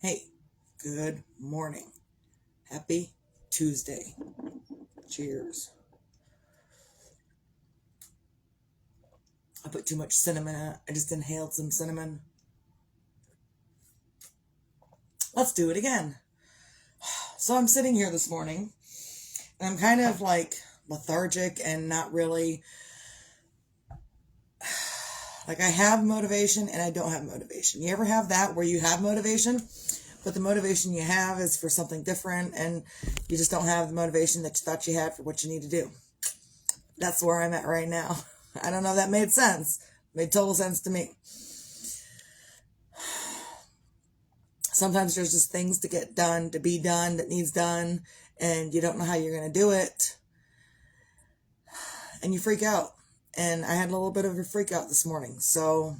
Hey, good morning. Happy Tuesday. Cheers. I put too much cinnamon in it. I just inhaled some cinnamon. Let's do it again. So I'm sitting here this morning and I'm kind of like lethargic and not really like I have motivation and I don't have motivation. You ever have that where you have motivation, but the motivation you have is for something different and you just don't have the motivation that you thought you had for what you need to do? That's where I'm at right now. I don't know if that made sense. It made total sense to me. Sometimes there's just things to get done, to be done, that needs done, and you don't know how you're going to do it, and you freak out. And I had a little bit of a freak out this morning, so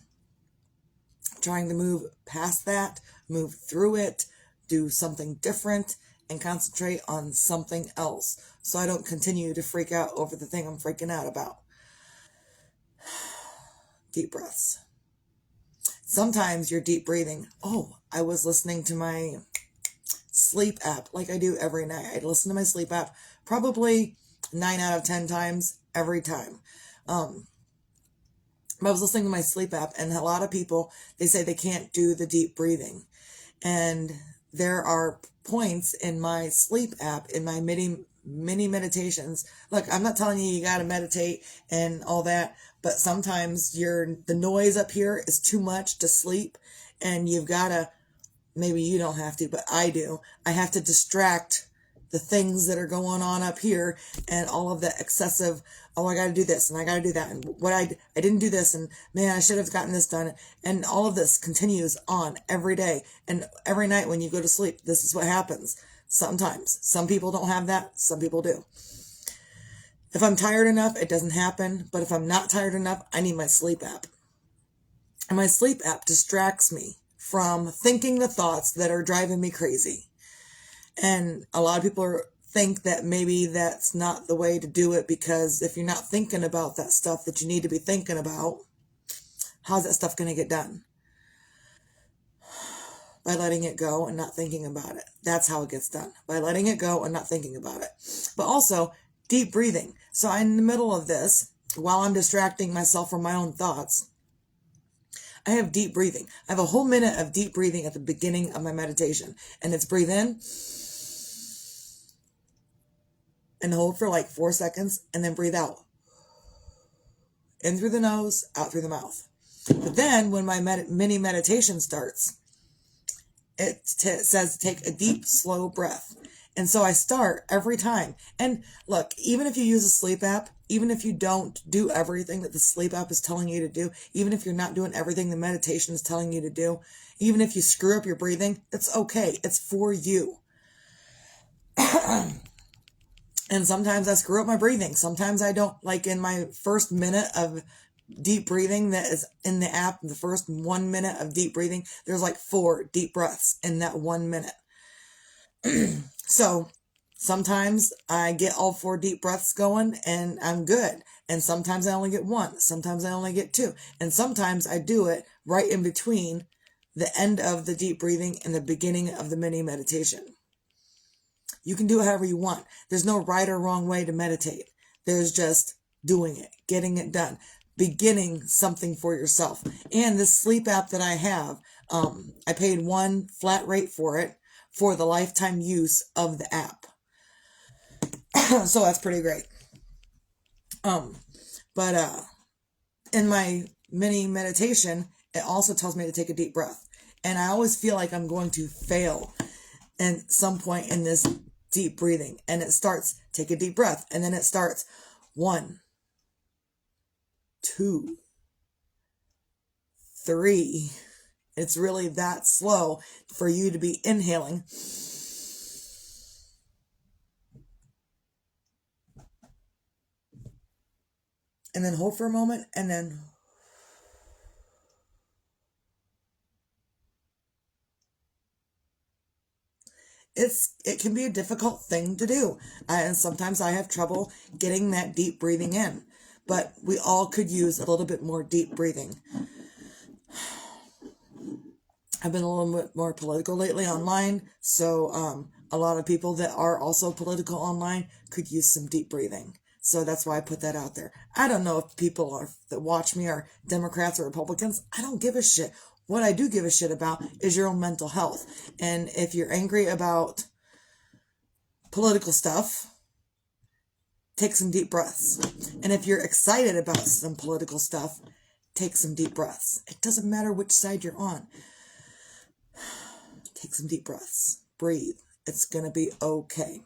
trying to move past that, move through it, do something different, and concentrate on something else so I don't continue to freak out over the thing I'm freaking out about. Deep breaths. Sometimes you're deep breathing. Oh, I was listening to my sleep app like I do every night. I listen to my sleep app probably 9 out of 10 times every time. I was listening to my sleep app, and a lot of people, they say they can't do the deep breathing. And there are points in my sleep app, in my mini meditations. Look, I'm not telling you got to meditate and all that, but sometimes the noise up here is too much to sleep, and you've got to, maybe you don't have to, but I do. I have to distract the things that are going on up here and all of the excessive, oh, I got to do this and I got to do that. And what I didn't do this, and man, I should have gotten this done. And all of this continues on every day. And every night when you go to sleep, this is what happens. Sometimes some people don't have that. Some people do. If I'm tired enough, it doesn't happen. But if I'm not tired enough, I need my sleep app. And my sleep app distracts me from thinking the thoughts that are driving me crazy. And a lot of people think that maybe that's not the way to do it, because if you're not thinking about that stuff that you need to be thinking about, how's that stuff going to get done? By letting it go and not thinking about it. That's how it gets done. By letting it go and not thinking about it. But also deep breathing. So I'm in the middle of this, while I'm distracting myself from my own thoughts, I have deep breathing. I have a whole minute of deep breathing at the beginning of my meditation. And it's breathe in and hold for like 4 seconds, and then breathe out. In through the nose, out through the mouth. But then when my mini meditation starts, it says take a deep, slow breath. And so I start every time. And look, even if you use a sleep app, even if you don't do everything that the sleep app is telling you to do, even if you're not doing everything the meditation is telling you to do, even if you screw up your breathing, it's okay. It's for you. And sometimes I screw up my breathing. Sometimes I don't. Like in my first minute of deep breathing that is in the app, the first 1 minute of deep breathing, there's like 4 deep breaths in that 1 minute. So sometimes I get all 4 deep breaths going and I'm good. And sometimes I only get 1. Sometimes I only get 2. And sometimes I do it right in between the end of the deep breathing and the beginning of the mini meditation. You can do it however you want. There's no right or wrong way to meditate. There's just doing it, getting it done, beginning something for yourself. And this sleep app that I have, I paid one flat rate for it for the lifetime use of the app. So that's pretty great. But in my mini meditation, it also tells me to take a deep breath. And I always feel like I'm going to fail at some point in this deep breathing. And it starts, take a deep breath. And then it starts 1, 2, 3. It's really that slow for you to be inhaling. And then hold for a moment and then it can be a difficult thing to do. And sometimes I have trouble getting that deep breathing in, but we all could use a little bit more deep breathing. I've been a little bit more political lately online, so a lot of people that are also political online could use some deep breathing. So that's why I put that out there. I don't know if people that watch me are Democrats or Republicans. I don't give a shit. What I do give a shit about is your own mental health. And if you're angry about political stuff, take some deep breaths. And if you're excited about some political stuff, take some deep breaths. It doesn't matter which side you're on. Take some deep breaths. Breathe. It's going to be okay.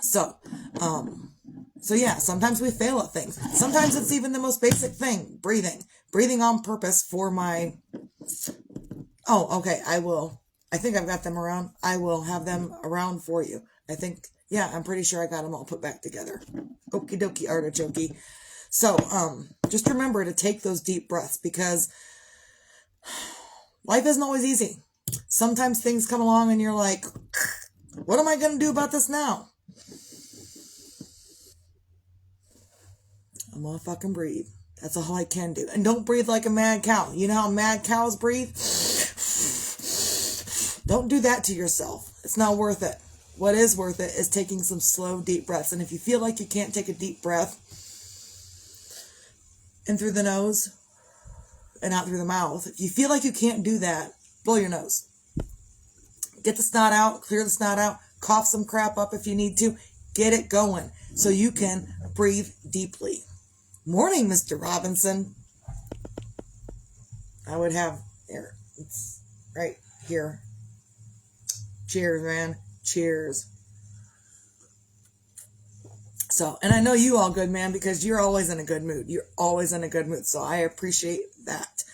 So yeah, sometimes we fail at things. Sometimes it's even the most basic thing, breathing. Breathing on purpose for my... Oh, okay, I think I've got them around. I will have them around for you. I'm pretty sure I got them all put back together. Okie dokie, artichoke. So, just remember to take those deep breaths, because life isn't always easy. Sometimes things come along and you're like, what am I going to do about this now? I'm gonna fucking breathe. That's all I can do. And don't breathe like a mad cow. You know how mad cows breathe? Don't do that to yourself. It's not worth it. What is worth it is taking some slow, deep breaths. And if you feel like you can't take a deep breath in through the nose and out through the mouth, if you feel like you can't do that, blow your nose. Get the snot out, clear the snot out, cough some crap up if you need to. Get it going so you can breathe deeply. Morning, Mr. Robinson. I would have, here, it's right here. Cheers, man. Cheers. So, and I know you all good, man, because you're always in a good mood. You're always in a good mood. So I appreciate that.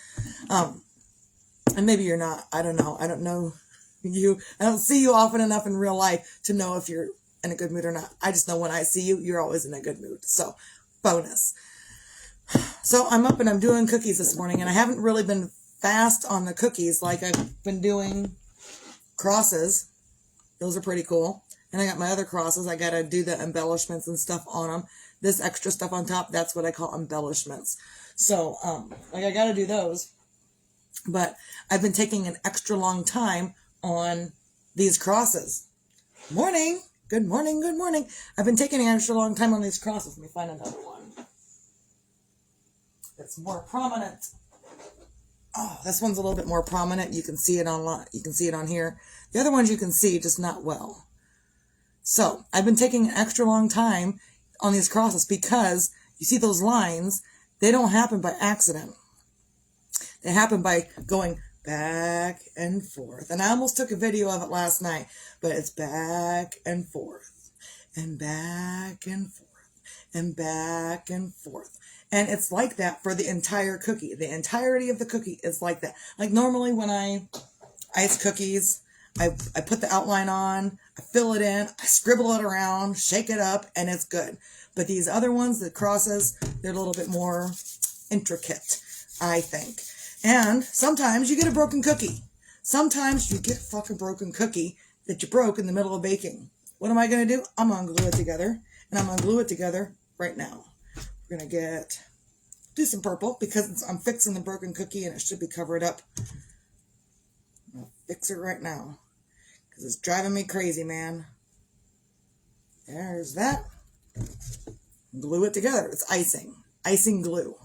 And maybe you're not. I don't know. I don't know you. I don't see you often enough in real life to know if you're in a good mood or not. I just know when I see you, you're always in a good mood. So, bonus. So I'm up and I'm doing cookies this morning, and I haven't really been fast on the cookies like I've been doing crosses. Those are pretty cool. And I got my other crosses. I got to do the embellishments and stuff on them. This extra stuff on top, that's what I call embellishments. So, I got to do those. But I've been taking an extra long time on these crosses. Morning. Good morning. Good morning. I've been taking an extra long time on these crosses. Let me find another one. It's more prominent. Oh, this one's a little bit more prominent. You can see it online. You can see it on here. The other ones you can see, just not well. So, I've been taking an extra long time on these crosses because you see those lines, they don't happen by accident. They happen by going back and forth. And I almost took a video of it last night, but it's back and forth and back and forth and back and forth. And it's like that for the entire cookie. The entirety of the cookie is like that. Like normally when I ice cookies, I put the outline on, I fill it in, I scribble it around, shake it up, and it's good. But these other ones, the crosses, they're a little bit more intricate, I think. And sometimes you get a broken cookie. Sometimes you get a fucking broken cookie that you broke in the middle of baking. What am I going to do? I'm going to glue it together. And I'm going to glue it together right now. We're going to do some purple because I'm fixing the broken cookie and it should be covered up. I'm going to fix it right now because it's driving me crazy, man. There's that. Glue it together. It's icing glue.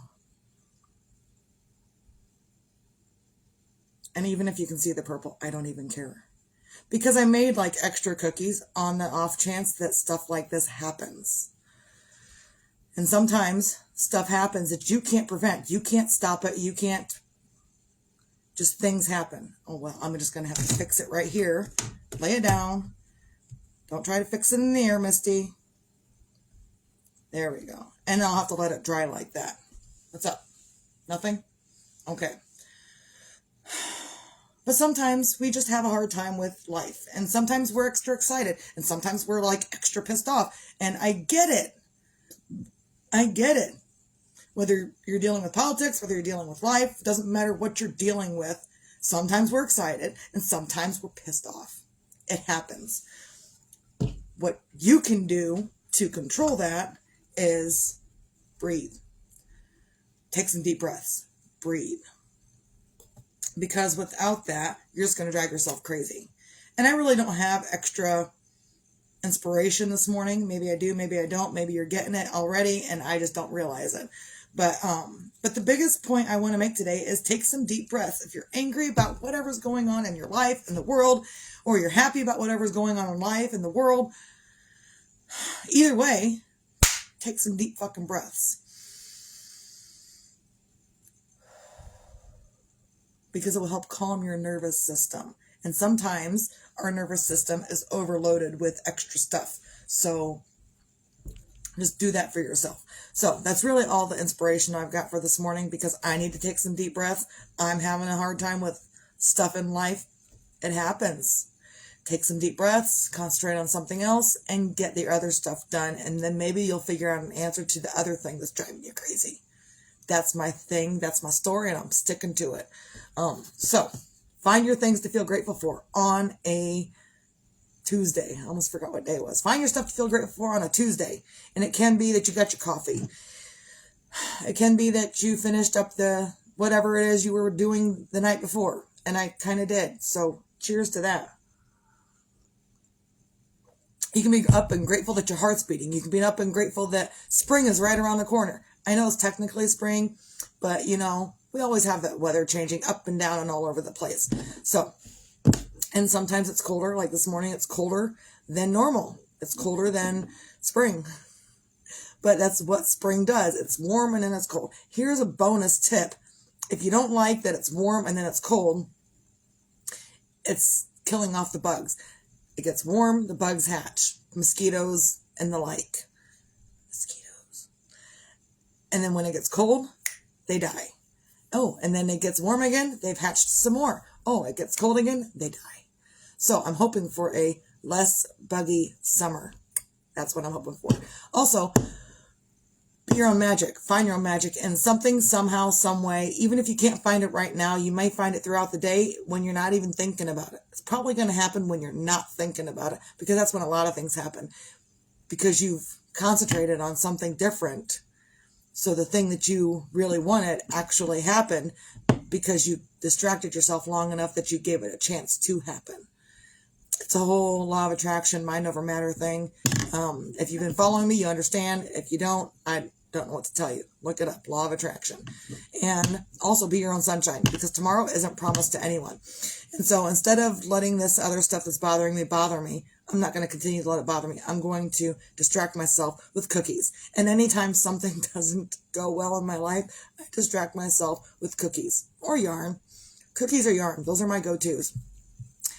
And even if you can see the purple, I don't even care. Because I made like extra cookies on the off chance that stuff like this happens. And sometimes stuff happens that you can't prevent. You can't stop it. You can't. Just things happen. Oh, well, I'm just going to have to fix it right here. Lay it down. Don't try to fix it in the air, Misty. There we go. And I'll have to let it dry like that. What's up? Nothing? Okay. But sometimes we just have a hard time with life. And sometimes we're extra excited. And sometimes we're like extra pissed off. And I get it. I get it. Whether you're dealing with politics, whether you're dealing with life, it doesn't matter what you're dealing with. Sometimes we're excited and sometimes we're pissed off. It happens. What you can do to control that is breathe. Take some deep breaths. Breathe. because without that, you're just going to drive yourself crazy. And I really don't have extra inspiration this morning. Maybe I do, maybe I don't. Maybe you're getting it already and I just don't realize it. But the biggest point I want to make today is take some deep breaths. If you're angry about whatever's going on in your life, in the world, or you're happy about whatever's going on in life, in the world, either way, take some deep fucking breaths. Because it will help calm your nervous system. And sometimes our nervous system is overloaded with extra stuff. So just do that for yourself. So that's really all the inspiration I've got for this morning, because I need to take some deep breaths. I'm having a hard time with stuff in life. It happens. Take some deep breaths, concentrate on something else, and get the other stuff done. And then maybe you'll figure out an answer to the other thing that's driving you crazy. That's my thing. That's my story, and I'm sticking to it. So find your things to feel grateful for on a Tuesday. I almost forgot what day it was. Find your stuff to feel grateful for on a Tuesday. And it can be that you got your coffee. It can be that you finished up the whatever it is you were doing the night before. And I kind of did. So cheers to that. You can be up and grateful that your heart's beating. You can be up and grateful that spring is right around the corner. I know it's technically spring, but we always have that weather changing up and down and all over the place. So, and sometimes it's colder, like this morning it's colder than normal. It's colder than spring. But that's what spring does. It's warm and then it's cold. Here's a bonus tip. If you don't like that it's warm and then it's cold, it's killing off the bugs. It gets warm, the bugs hatch. Mosquitoes and the like. Mosquitoes. And then when it gets cold, they die. Oh, and then it gets warm again, they've hatched some more. Oh, it gets cold again, they die. So I'm hoping for a less buggy summer. That's what I'm hoping for. Also, be your own magic. Find your own magic in something, somehow, some way. Even if you can't find it right now, you may find it throughout the day when you're not even thinking about it. It's probably going to happen when you're not thinking about it, because that's when a lot of things happen. Because you've concentrated on something different. So the thing that you really wanted actually happened because you distracted yourself long enough that you gave it a chance to happen. It's a whole law of attraction, mind over matter thing. If you've been following me, you understand. If you don't, I don't know what to tell you. Look it up, law of attraction. And also be your own sunshine, because tomorrow isn't promised to anyone. And so instead of letting this other stuff that's bothering me bother me, I'm not going to continue to let it bother me. I'm going to distract myself with cookies. And anytime something doesn't go well in my life, I distract myself with cookies or yarn. Cookies or yarn, those are my go-tos.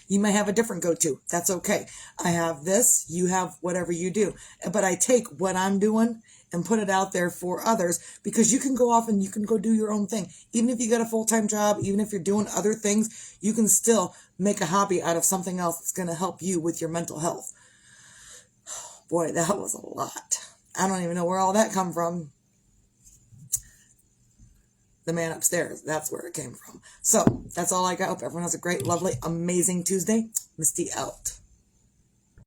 You may have a different go-to. That's okay. I have this, you have whatever you do. But I take what I'm doing and put it out there for others, because you can go off and you can go do your own thing. Even if you got a full-time job, even if you're doing other things, you can still make a hobby out of something else that's going to help you with your mental health. Boy, that was a lot. I don't even know where all that come from. The man upstairs, that's where it came from. So that's all I got. Hope everyone has a great, lovely, amazing Tuesday. Misty out.